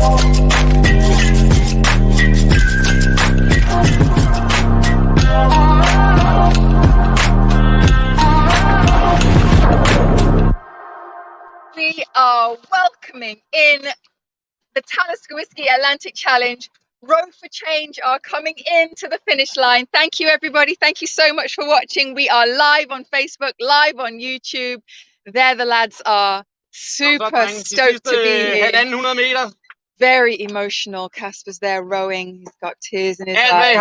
We are welcoming in the Talisker Whisky Atlantic Challenge. Row for Change are coming into the finish line. Thank you, everybody. Thank you so much for watching. We are live on Facebook, live on YouTube. There the lads are. Super stoked to be here. Very emotional. Kasper's there rowing. He's got tears in his eyes.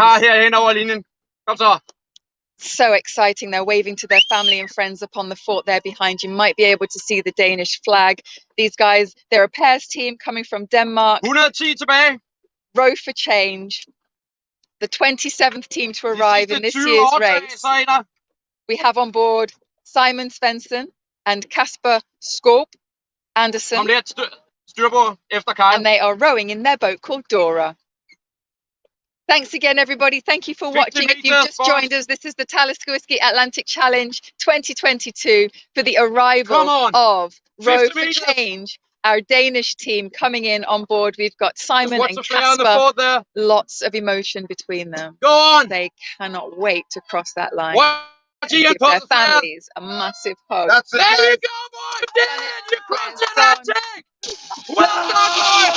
So exciting. They're waving to their family and friends upon the fort there behind you. Might be able to see the Danish flag. These guys, they're a pairs team coming from Denmark. 110 tilbage. Row for Change. The 27th team to arrive in this year's race. We have on board Simon Svensson and Kasper Skorp Andersen. And they are rowing in their boat called Dora. Thanks again, everybody. Thank you for watching. If you've just joined us, this is the Talisker Whisky Atlantic Challenge 2022 for the arrival of Row for Change, our Danish team coming in on board. We've got Simon and Kasper. Lots of emotion between them. Go on. They cannot wait to cross that line. Give their families a massive hug. That's it. There you go, boy! You crossed the Atlantic! Well done,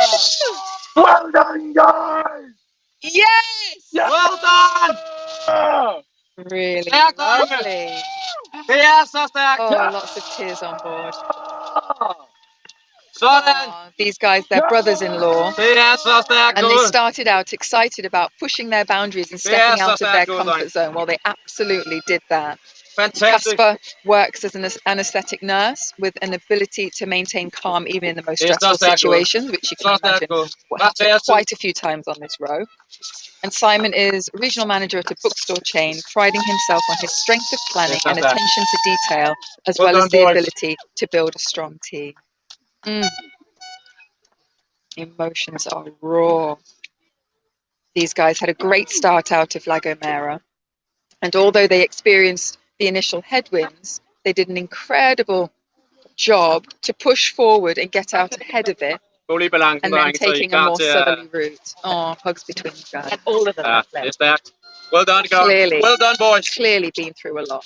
boys! Well done, guys! Yes! Well done! Really lovely. Oh, lots of tears on board. Oh, these guys, they're brothers-in-law, and they started out excited about pushing their boundaries and stepping out of their comfort zone. Well, they absolutely did that. Fantastic. Kasper works as an anaesthetic nurse with an ability to maintain calm even in the most stressful situations, which you can imagine happened quite a few times on this row. And Simon is regional manager at a bookstore chain, priding himself on his strength of planning and attention to detail, as well as the ability to build a strong team. Emotions are raw. These guys had a great start out of La Gomera, and although they experienced the initial headwinds, they did an incredible job to push forward and get out ahead of it, and then taking a more southerly route. Oh, hugs between you guys. And all of them. Well done, guys. Clearly, well done, boys. Clearly been through a lot.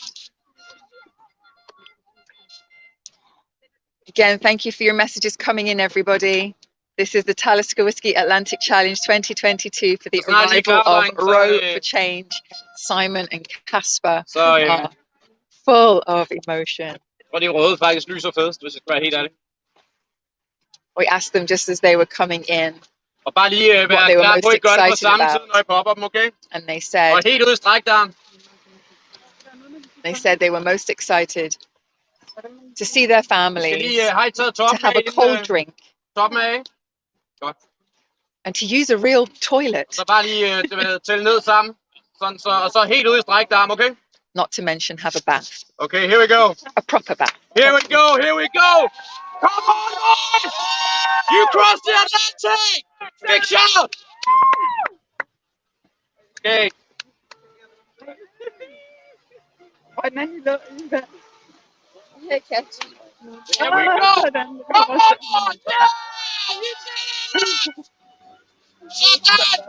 Again, thank you for your messages coming in, everybody. This is the Talisker Whisky Atlantic Challenge 2022 for the arrival of Row for Change. Simon and Kasper are full of emotion. We asked them just as they were coming in what they were most excited about, and they said they were most excited to see their families, to have a cold drink, and to use a real toilet. Not to mention have a bath. Okay, here we go. A proper bath. Here we go, here we go. Come on, boys! You crossed the Atlantic! Big shout! Okay. Here we go! Come on! Yeah! You did it!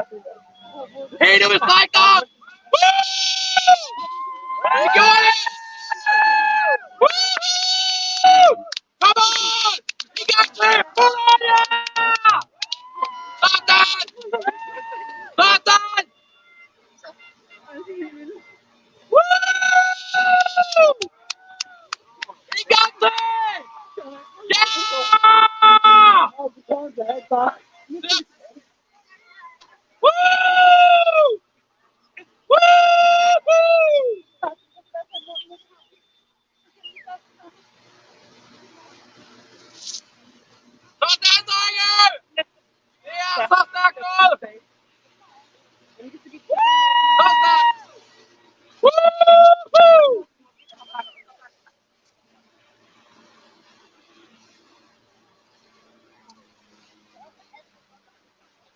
Hey, do it like that! Woo! You got it! Woo! Come on! You got it! Pull on, yeah! Not that! Not that! Woo! You got it! Yeah! Woo! Woo! Not that, Tiger! Yeah, not that goal! Not that! Woo!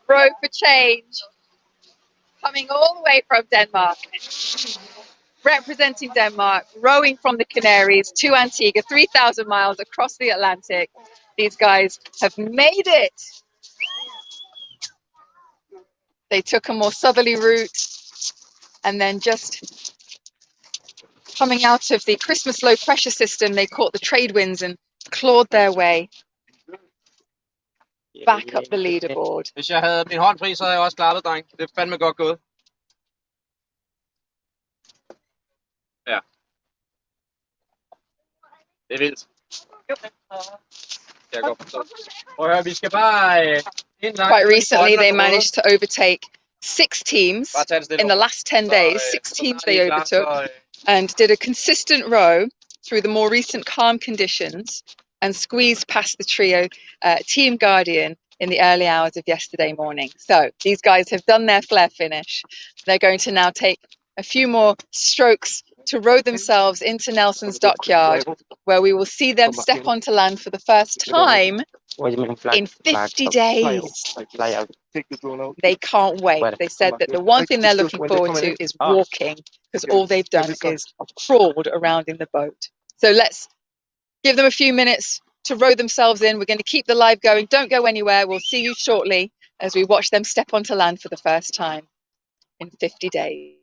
Row for Change, coming all the way from Denmark, representing Denmark, rowing from the Canaries to Antigua, 3,000 miles across the Atlantic. These guys have made it. They took a more southerly route and then just coming out of the Christmas low pressure system, they caught the trade winds and clawed their way back up the leaderboard. Hvis jeg havde min hånd fri, så havde jeg også klappet, dreng. Det er fandme godt gået. Ja. Det er vildt. Jeg går forstå. Prøv at høre, vi skal bare Quite recently, they managed to overtake 6 teams in the last 10 days. 6 teams they overtook and did a consistent row through the more recent calm conditions and squeezed past the trio Team Guardian in the early hours of yesterday morning. So these guys have done their flare finish. They're going to now take a few more strokes to row themselves into Nelson's dockyard, where we will see them step onto land for the first time in 50 days. They can't wait. They said that the one thing they're looking forward to is walking, because all they've done is crawled around in the boat. So let's give them a few minutes to row themselves in. We're going to keep the live going. Don't go anywhere. We'll see you shortly as we watch them step onto land for the first time in 50 days.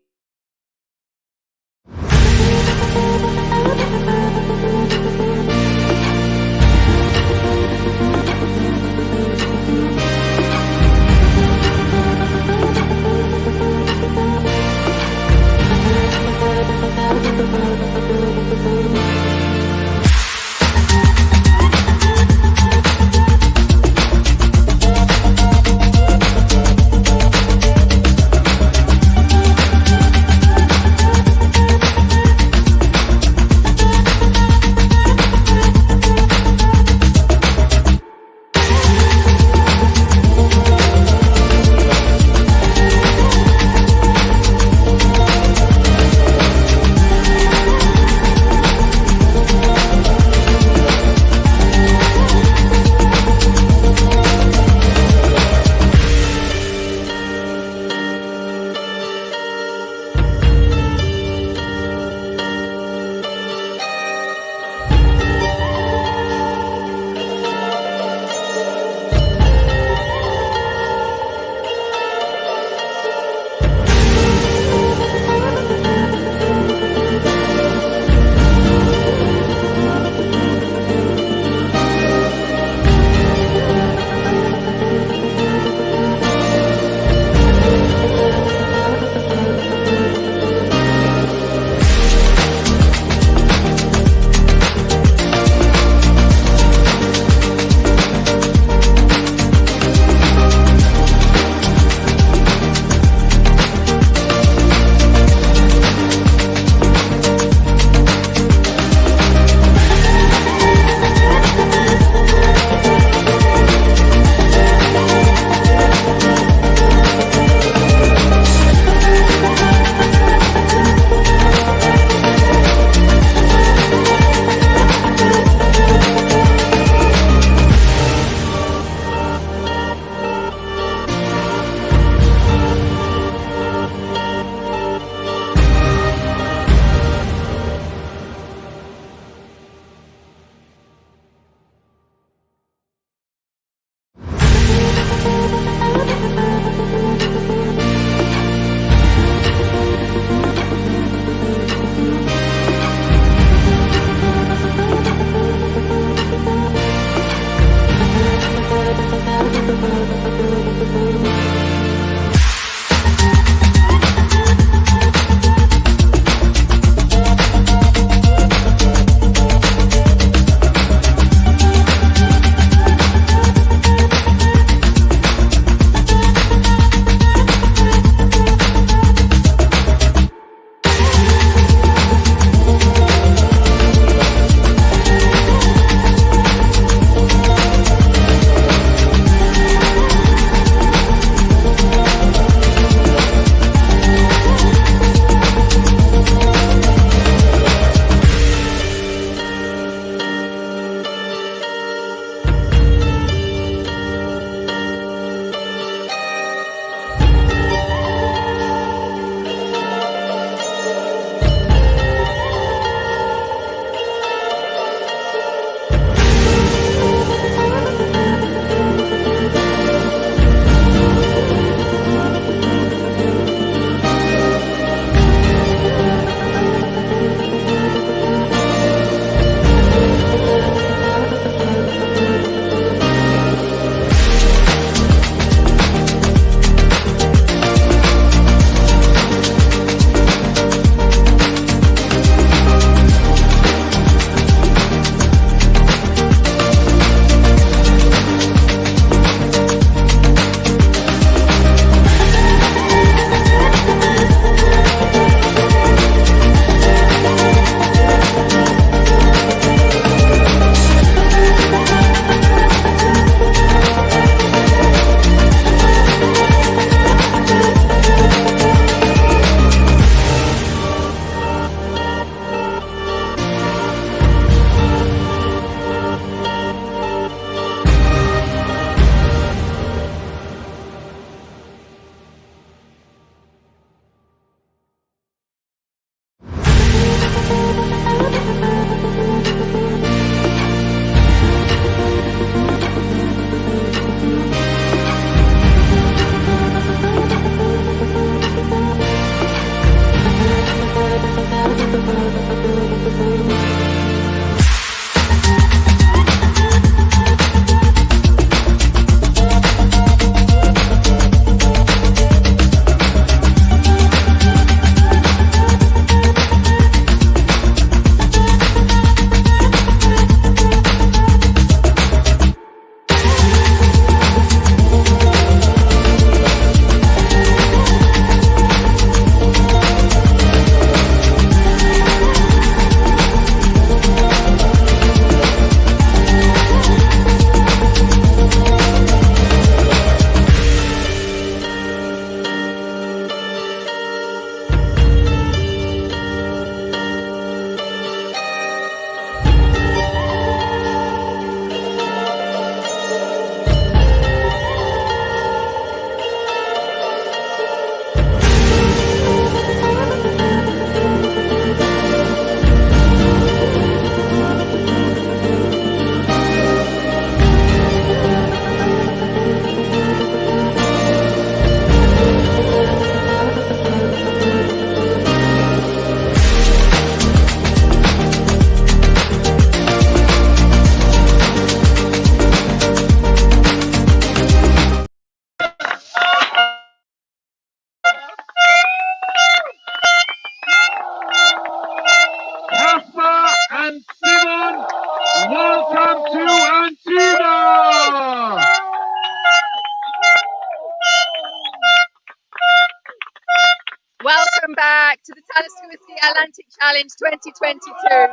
back to the Talisker Whisky Atlantic Challenge 2022 for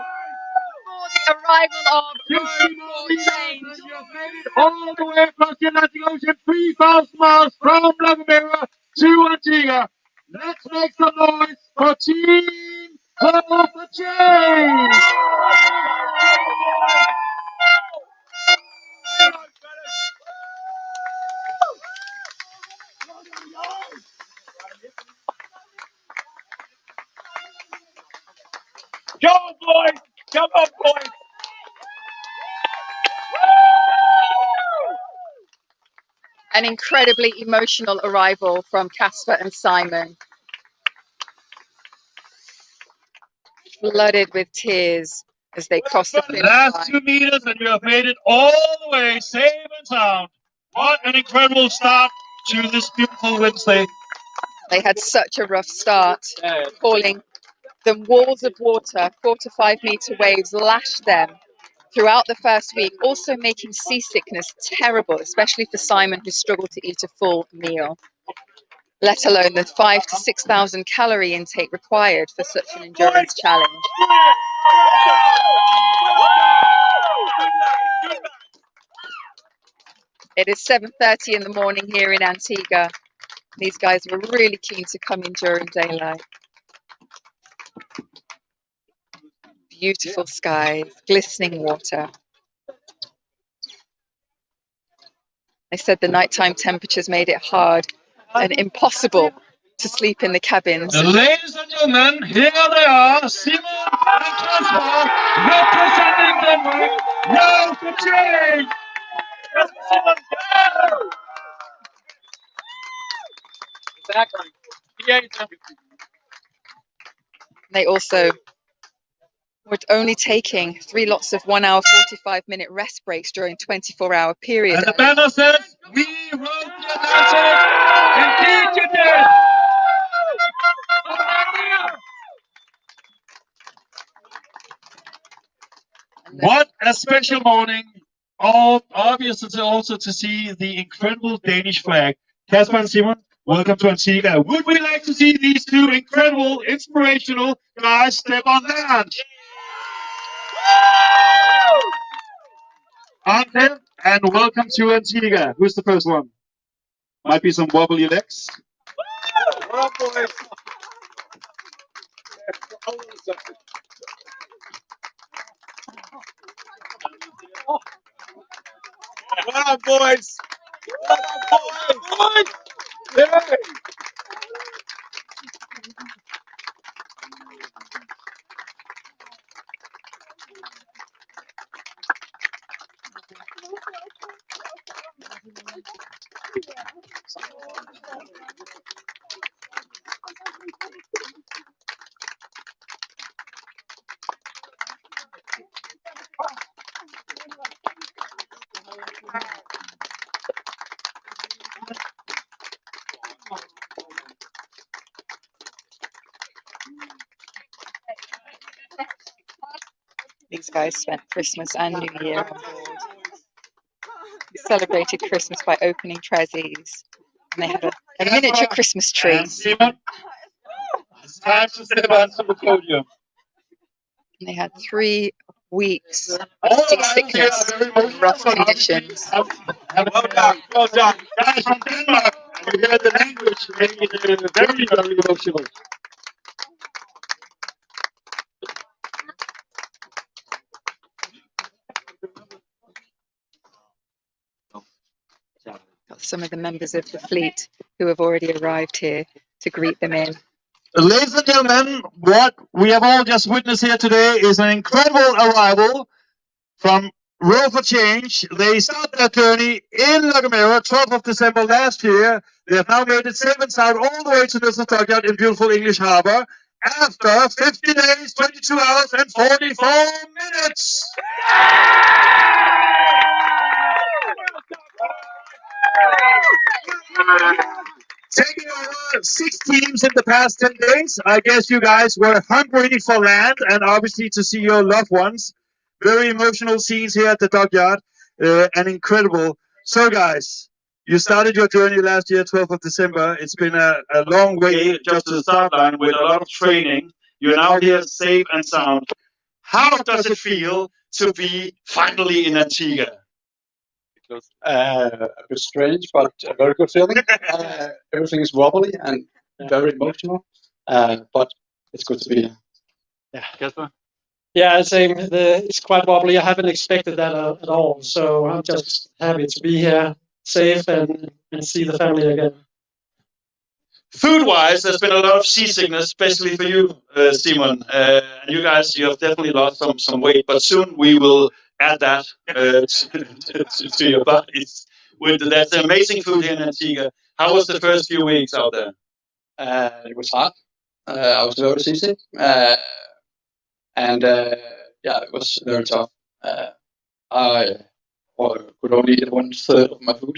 the arrival of Road for Change. You have made it all the way across the Atlantic Ocean, 3,000 miles from Lagamera to Antigua. Let's make some noise for Team Road for Change! Go, boys! Come on, boys! An incredibly emotional arrival from Casper and Simon. Flooded with tears as they crossed the finish line. Last 2 meters and you have made it all the way safe and sound. What an incredible start to this beautiful Wednesday. They had such a rough start, falling. The walls of water, 4 to 5 meter waves lashed them throughout the first week, also making seasickness terrible, especially for Simon, who struggled to eat a full meal, let alone the 5,000 to 6,000 calorie intake required for such an endurance challenge. It is 7:30 in the morning here in Antigua. These guys were really keen to come in during daylight. Beautiful skies, glistening water. They said the nighttime temperatures made it hard and impossible to sleep in the cabins. Ladies and gentlemen, here they are, Simon and Casper, representing Denmark, Road for Change! They also were only taking 3 lots of 1 hour 45-minute rest breaks during 24-hour period. And the banner says, "We rode the Atlantic, indeed you did!" What a special morning! Obviously also to see the incredible Danish flag. Casper and Simon, welcome to Antigua. Would we like to see these two incredible, inspirational guys step on land? Ante, and welcome to Antigua. Who's the first one? Might be some wobbly legs. Well, boys. Well, boys. Well, boys. Yeah. These guys spent Christmas and New Year on board. We celebrated Christmas by opening trees, and they had a miniature Christmas tree. Simon, it's time to step onto the podium. And they had 3 weeks of seasickness and rough conditions. Well done, well done. Guys from Denmark, you heard the language, making it very, very emotional. Got some of the members of the fleet who have already arrived here to greet them in. Ladies and gentlemen, what we have all just witnessed here today is an incredible arrival from Road for Change. They started their journey in Lagamera, 12th of December last year. They have now made it safe and sound all the way to the Stockyard in beautiful English Harbor after 50 days, 22 hours, and 44 minutes. Taking over 6 teams in the past 10 days. I guess you guys were hungry for land and obviously to see your loved ones. Very emotional scenes here at the dockyard and incredible. So guys, You started your journey last year, 12th of December. It's been a long way just to the start line with a lot of training. You're now here safe and sound. How does it feel to be finally in Antigua? A bit strange, but a very good feeling. Everything is wobbly and very emotional, but it's good to be here. Yeah, Kasper? Yeah, same. It's quite wobbly. I haven't expected that at all. So I'm just happy to be here, safe, and see the family again. Food-wise, there's been a lot of seasickness, especially for you, Simon. And you guys, you have definitely lost some weight, but soon we will add that to your bodies. That's amazing food here in Antigua. How was the first few weeks out there? It was hard. I was very seasick, and yeah, it was very tough. I could only eat 1/3 of my food,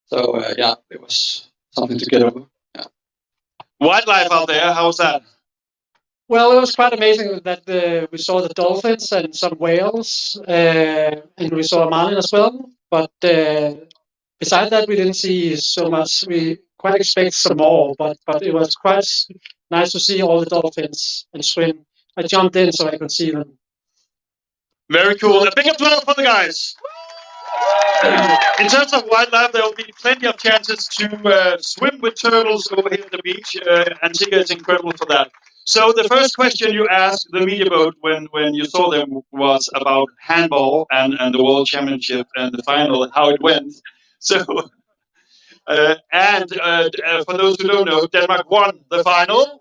so yeah, it was something to get over. Wildlife out there, how was that? Well, it was quite amazing that we saw the dolphins and some whales, and we saw a marlin as well. But besides that, we didn't see so much. We quite expect some more, but it was quite nice to see all the dolphins and swim. I jumped in so I could see them. Very cool. A big applause for the guys. In terms of wildlife, there will be plenty of chances to swim with turtles over here at the beach. Antigua is incredible for that. So the first question you asked the media boat when you saw them was about handball and the World Championship and the final, how it went. So, for those who don't know, Denmark won the final,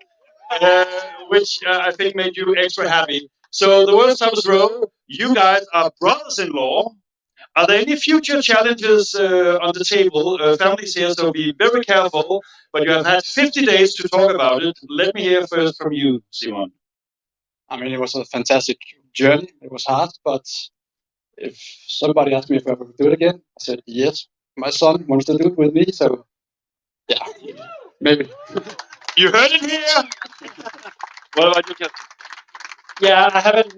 which I think made you extra happy. So the World Toughest Row, you guys are brothers-in-law. Are there any future challenges on the table? Families here, so be very careful. But you have had 50 days to talk about it. Let me hear first from you, Simon. I mean, it was a fantastic journey. It was hard, but if somebody asked me if I would do it again, I said yes. My son wants to do it with me, so yeah, maybe. You heard it here. What about you, Kasper? Yeah, I haven't.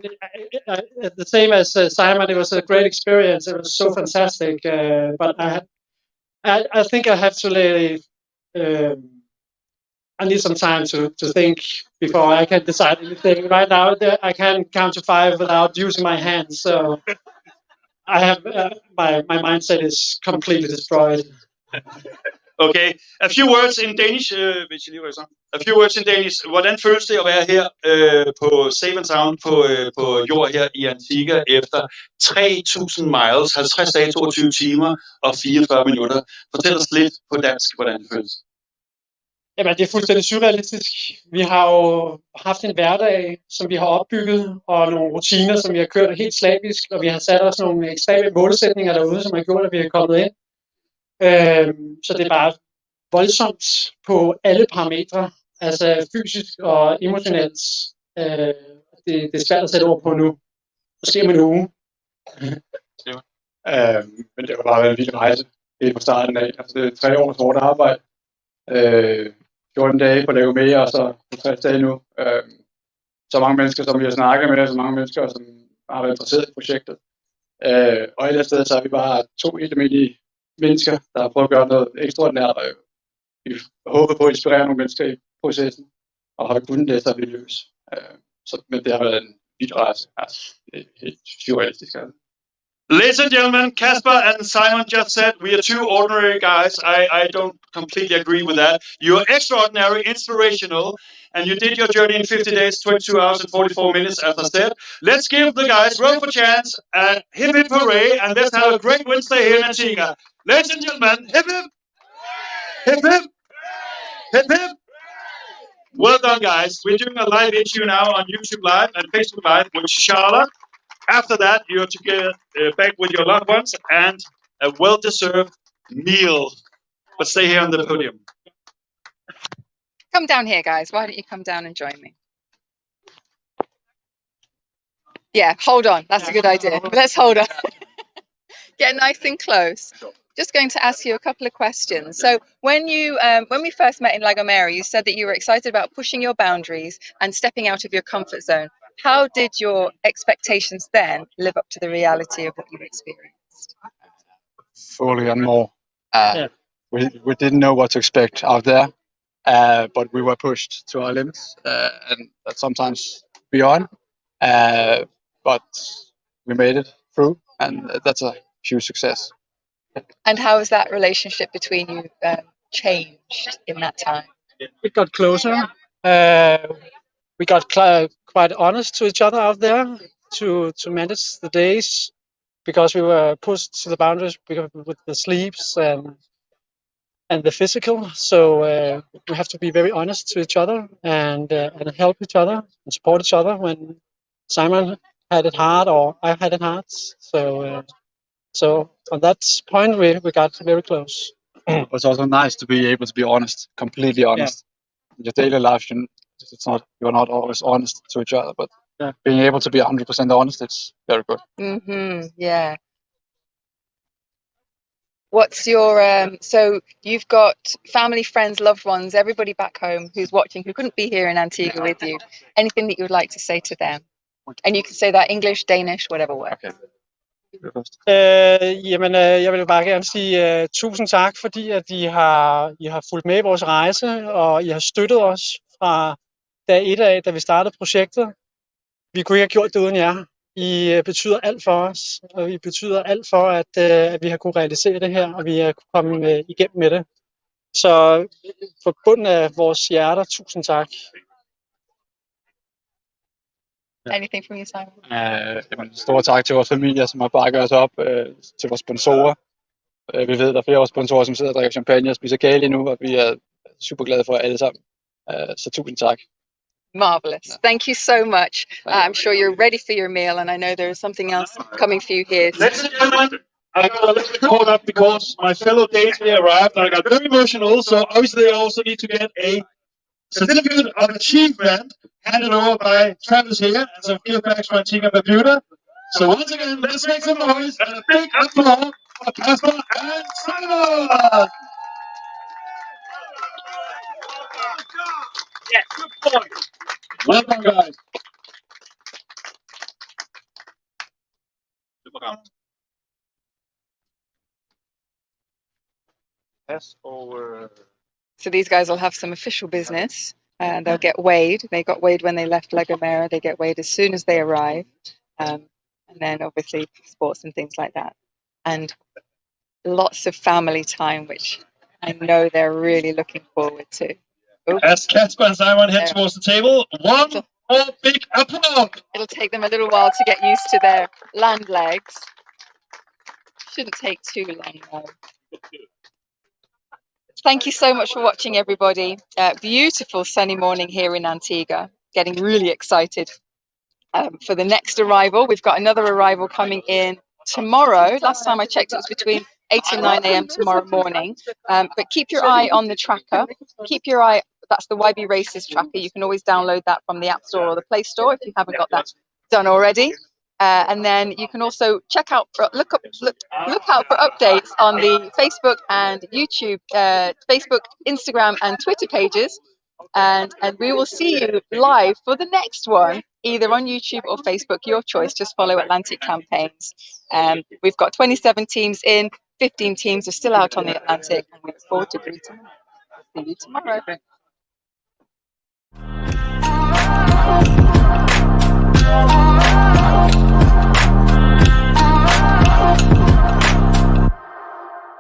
The same as Simon. It was a great experience. It was so fantastic. But I think I have to lay. I need some time to think before I can decide anything. Right now, I can't count to 5 without using my hands. So I have my mindset is completely destroyed. Okay, a few words in Danish. A few words in Danish. Hvordan føles det at være her på Safe and Sound på jord her i Antigua efter 3.000 miles, 50 dage, 22 timer og 44 minutter? Fortæl os lidt på dansk, hvordan det føles. Jamen, det er fuldstændig surrealistisk. Vi har jo haft en hverdag, som vi har opbygget, og nogle rutiner, som vi har kørt helt slavisk, og vi har sat os nogle ekstreme målsætninger derude, som har gjort, at vi er kommet ind. Så det er bare voldsomt på alle parametre, altså fysisk og emotionelt. Det er svært at sætte ord på nu. Måske om en uge. Men det har bare været en vild rejse helt fra starten af. Altså, det er 3 års hårdt arbejde. 14 dage på lave mere, og så 50 dage nu. Så mange mennesker, som vi har snakket med, så mange mennesker, som har været interesseret i projektet. Og et eller andet sted, så er vi bare 2 helt almindelige mennesker, der har prøvet at gøre noget ekstraordinært. Vi håber på at inspirere nogle mennesker i processen, og har vi kunnet det, så er vi løs. Men det har været en vild rejse. Altså, det er helt surrealistisk. Ladies and gentlemen, Kasper and Simon just said we are 2 ordinary guys. I don't completely agree with that. You're extraordinary, inspirational, and you did your journey in 50 days, 22 hours and 44 minutes, as I said. Let's give the guys row for chance and hip hip hooray, and let's have a great Wednesday here in Antigua. Ladies and gentlemen, hip hip, hip hip, hip hip. Well done, guys. We're doing a live issue now on YouTube Live and Facebook Live with Charlotte. After that, you're to get back with your loved ones and a well-deserved meal. But stay here on the podium. Come down here, guys. Why don't you come down and join me? Yeah, hold on. That's a good idea. Let's hold on. Get nice and close. Just going to ask you a couple of questions. So when we first met in La Gomera, you said that you were excited about pushing your boundaries and stepping out of your comfort zone. How did your expectations then live up to the reality of what you experienced? Fully and more. we didn't know what to expect out there, but we were pushed to our limits, and that's sometimes beyond. But we made it through, and that's a huge success. And how has that relationship between you changed in that time? It got closer. We got quite honest to each other out there to manage the days, because we were pushed to the boundaries with the sleeps and the physical. So we have to be very honest to each other and help each other and support each other when Simon had it hard or I had it hard. So on that point, we got very close. It's also nice to be able to be honest, completely honest. In your daily life, you're not always honest to each other, but being able to be 100% honest, it's very good. Yeah. What's your so you've got family, friends, loved ones, everybody back home who's watching, who couldn't be here in Antigua with you. Anything that you would like to say to them? And you can say that English, Danish, whatever works. Okay. Jeg vil bare gerne sige tusind tak, fordi at I har fulgt med i vores rejse, og I har støttet os fra dag 1 af, da vi startede projektet. Vi kunne ikke have gjort det uden jer. I betyder alt for os, og I betyder alt for, at vi har kunnet realisere det her, og vi har kunnet komme igennem med det. Så for bunden af vores hjerter, tusind tak. Anything from you, Simon? Stor tak til vores familie, som har bakket os op, til vores sponsorer. Vi ved, der er flere af vores sponsorer, som sidder og drikker champagne og spiser kage lige nu, og vi er super glade for alle sammen. Så tusind tak. Marvelous. Thank you so much. I'm sure you're ready for your meal, and I know there's something else coming for you here. Ladies and gentlemen, I got a little bit caught up because my fellow Danes here arrived, and I got very emotional, so obviously I also need to get a certificate of achievement handed over by Travis here and some gift bags for Antigua and Bermuda. So once again, let's make some noise and a big applause for Casper and Simon! Yeah, good boy. Welcome, guys. Pass over. So these guys will have some official business, and they'll get weighed. They got weighed when they left La Gomera. They get weighed as soon as they arrive, and then obviously sports and things like that, and lots of family time, which I know they're really looking forward to. Oops. As Casper and Simon head towards the table, one more big applause. It'll take them a little while to get used to their land legs. Shouldn't take too long though. Thank you so much for watching, everybody. Beautiful sunny morning here in Antigua. Getting really excited for the next arrival. We've got another arrival coming in tomorrow. Last time I checked, it was between 8 and 9 a.m. tomorrow morning. But keep your eye on the tracker. Keep your eye. That's the YB Races tracker. You can always download that from the App Store or the Play Store if you haven't got that done already. And then you can also look out for updates on the Facebook and YouTube, Facebook, Instagram, and Twitter pages. And we will see you live for the next one, either on YouTube or Facebook, your choice. Just follow Atlantic Campaigns. We've got 27 teams in, 15 teams are still out on the Atlantic, and we look forward to greeting them. See you tomorrow.